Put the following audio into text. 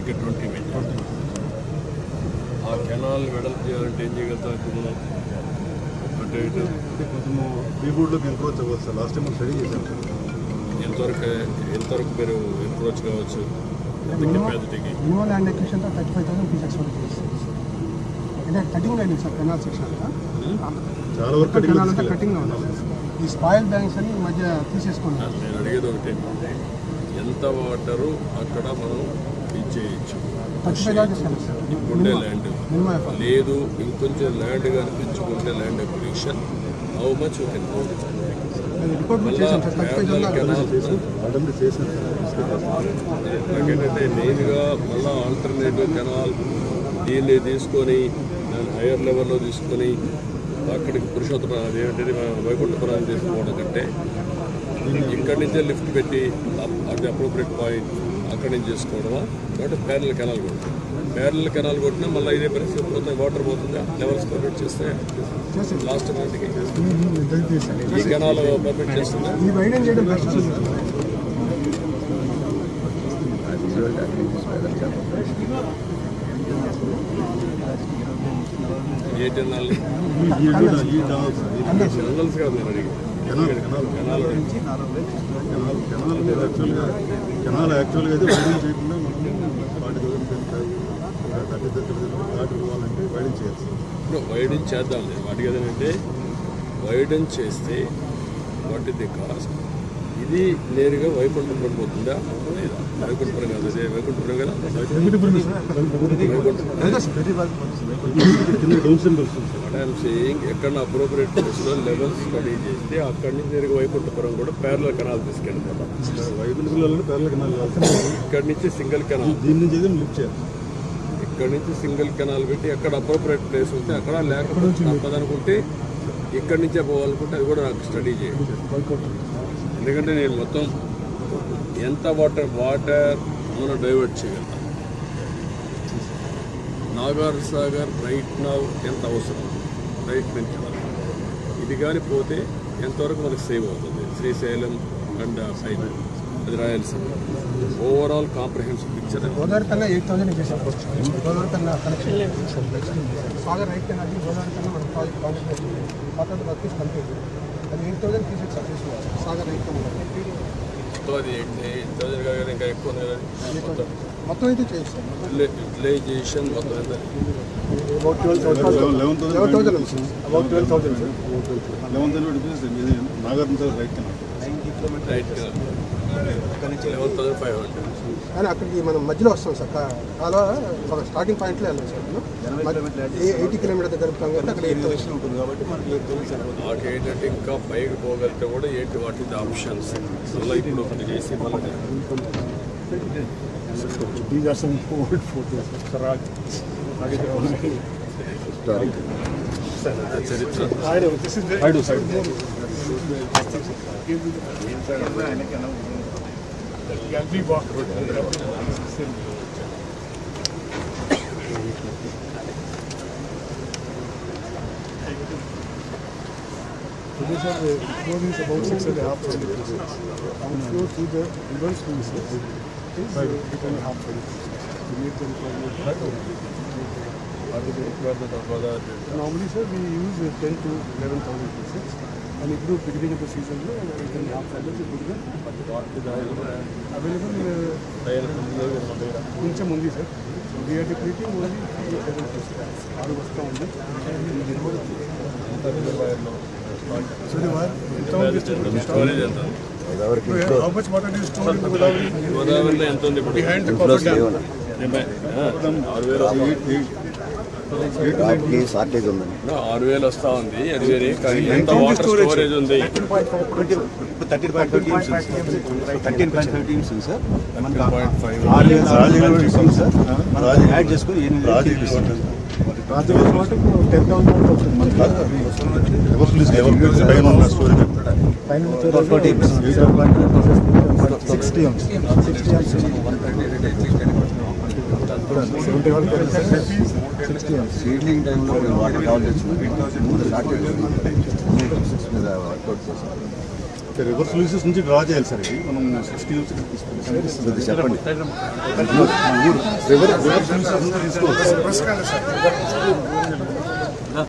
ఇంకా 20 మీటర్స్. ఆ కెనాల్ వెడల్పు చేయాలంటే ఏం చేయగలుగుతాం ఇప్పుడు మనం? అంటే కొంచెం బీబోర్డ్లోకి ఎంక్రోచ్ అవ్వచ్చు సార్. లాస్ట్ టైం మనం స్టడీ చేశాం సార్. ఎంతవరకు మీరు ఎంక్రోచ్ కావచ్చు? మినిమం ల్యాండ్ ఎక్విజిషన్తో 35,000 పీసెస్ వరకు అంటే కటింగ్ అయింది సార్ కెనాల్ సెక్షన్ అంతా. చాలా వరకు కెనాల్ అంతా కటింగ్లో ఉంది. ఈ స్పాయిల్ బ్యాంక్స్ అని ఈ మధ్య తీసేసుకున్నాం. నేను అడిగేది ఒకటి, ఎంత వాటరు అక్కడ మనం ఇచ్చేయచ్చు? 35,000 ఉండే ల్యాండ్ లేదు, ఇంకొంచెం ల్యాండ్ కానీ పెంచుకుంటే land acquisition how much you can go. నాకేంటంటే మెయిన్గా మళ్ళీ ఆల్టర్నేటివ్ కెనాల్ దీన్ని తీసుకొని దాన్ని హైయర్ లెవెల్లో తీసుకొని అక్కడికి పురుషోత్తమ అదేంటంటే వైకుంఠపురం తీసుకోవడం కంటే ఇక్కడి నుంచే లిఫ్ట్ పెట్టి అది అప్రోప్రియట్ పాయింట్ అక్కడి నుంచి చేసుకోవడమా, కాబట్టి ప్యారల్ కెనాల్ కొడుతుంది. ప్యారల్ కెనాల్ కొట్టినా మళ్ళీ ఇదే పరిస్థితి పోతుంది, వాటర్ పోతుందా, లెవెల్స్ పర్మిట్ చేస్తే లాస్ట్ నాటికి ఈ కెనాల్ పర్మిట్ చేస్తుందా? ఏ కెనాల్? కెనాల్స్ కాదు నేను అడిగి. కెనాల్ యాక్చువల్గా అయితే వైడింగ్ చేయకుండా మనం 40,000 వాటర్ ఇవ్వాలంటే వైడింగ్ చేయాలి. ఇప్పుడు వైడింగ్ చేద్దాం. నేను వాటికి ఏదంటే వైడింగ్ చేస్తే వాట్ ఇస్ ది కాస్ట్? ఇది నేరుగా వైకుంఠపురం పోతుందా లేదా? వైకుంఠపురం కాదు, అదే వైకుంఠపురం కదా. ఎక్కడ అప్రోప్రియట్ ప్లేస్లో లెవెల్స్ స్టడీ చేస్తే అక్కడి నుంచి నేరుగా వైకుంఠపురం కూడా ప్యారలల్ కెనాల్ తీసుకెళ్ళిపోతాం. వైకుంఠపురం ప్యారలల్ కెనాల్ ఇక్కడి నుంచి సింగిల్ కెనాల్, దీని నుంచి లిఫ్ట్ చేయాలి. ఇక్కడి నుంచి సింగిల్ కెనాల్ పెట్టి ఎక్కడ అప్రోప్రియట్ ప్లేస్ ఉంటే అక్కడ, లేకపోతే తప్పదనుకుంటే ఇక్కడి నుంచే పోవాలనుకుంటే అది కూడా నాకు స్టడీ చేయండి. ఎందుకంటే నేను మొత్తం ఎంత వాటర్ మనం డైవర్ట్ చేయగలుగుతాం. నాగార్ సాగర్ రైట్ నౌ ఎంత అవసరం, రైట్ నుంచి ఇది కానీ పోతే ఎంతవరకు మనకు సేవ్ అవుతుంది? శ్రీశైలం అండ్ పైన అది రాయాల్సిన ఓవరాల్ కాంప్రహెన్సివ్ పిక్చర్. గోదావరి కన్నా 8,000 చేసాం. గోదావరి కన్నా కనెక్షన్ సాగర్ రైట్ కన్నా గోదావరి కన్నా మనం ప్రాజెక్ట్ కాంట్రాక్ట్ వర్క్ కంప్లీట్. అది 8,000 పీసెస్ చేసుకోవాలి సాగర్ రైట్ కన్నా. అది 8,000 కాదు, ఇంకా ఎక్కువ ఉంది కదా. మొత్తం అయితే చేస్తాం. యూటిలైజేషన్ మొత్తం ఎంత? About 12,000. 11,000 Nagar right canal. Right canal 11,500. కానీ అక్కడికి మనం మధ్యలో వస్తాం సార్. కాలువ స్టార్టింగ్ పాయింట్లో వెళ్ళాం సార్. 80 కిలోమీటర్ దగ్గర కాబట్టి అక్కడ 8,000 ఉంటుంది కాబట్టి మనకి 8,000. మాకు ఏంటంటే ఇంకా పైకి పోగలిగితే కూడా ఏంటి వాటి ఆప్షన్స్ మళ్ళీ ఇప్పుడు ఒకటి చేసి మళ్ళీ These are some old photos. చరిత్ర. This is I do side. Gallery walk road. Today sir, the road is about 6.5 kilometers. On flow to the river schools. 8.5 kilometers. To meet the requirement. Normally sir, we use 10 to 11,000 pieces. And if you beginning of the season, 8.5 kilometers available. కొంచెం ఉంది sir. We are depleting only 7 pieces. 6 వస్తూ ఉంది. So the wire, how much water do you store in Godavari? గోదావరిలో ఎంత ఉంది ఇప్పుడు? Behind the copper dam. 6,000 వస్తా ఉంది. అది వేరే. కానీ ఎంత వాటర్ స్టోరేజ్ ఉంది? 13.5 TMC సార్. 13.5. యాడ్ చేసుకుని 8 రాజుల వాటర్ 10,000 అవుతుంది. పైన 60 సీడ్లింగ్ టైంలో వాటర్ కావాలి తెచ్చుకుని వర్కౌట్ చేశారు. రివర్స్ లూసెస్ నుంచి డ్రా చేయాలి సార్ ఇది మనం 60 నుంచి తీసుకుంటాం చెప్పండి. రివర్స్ లూసెస్ నుంచి తీసుకోవాలి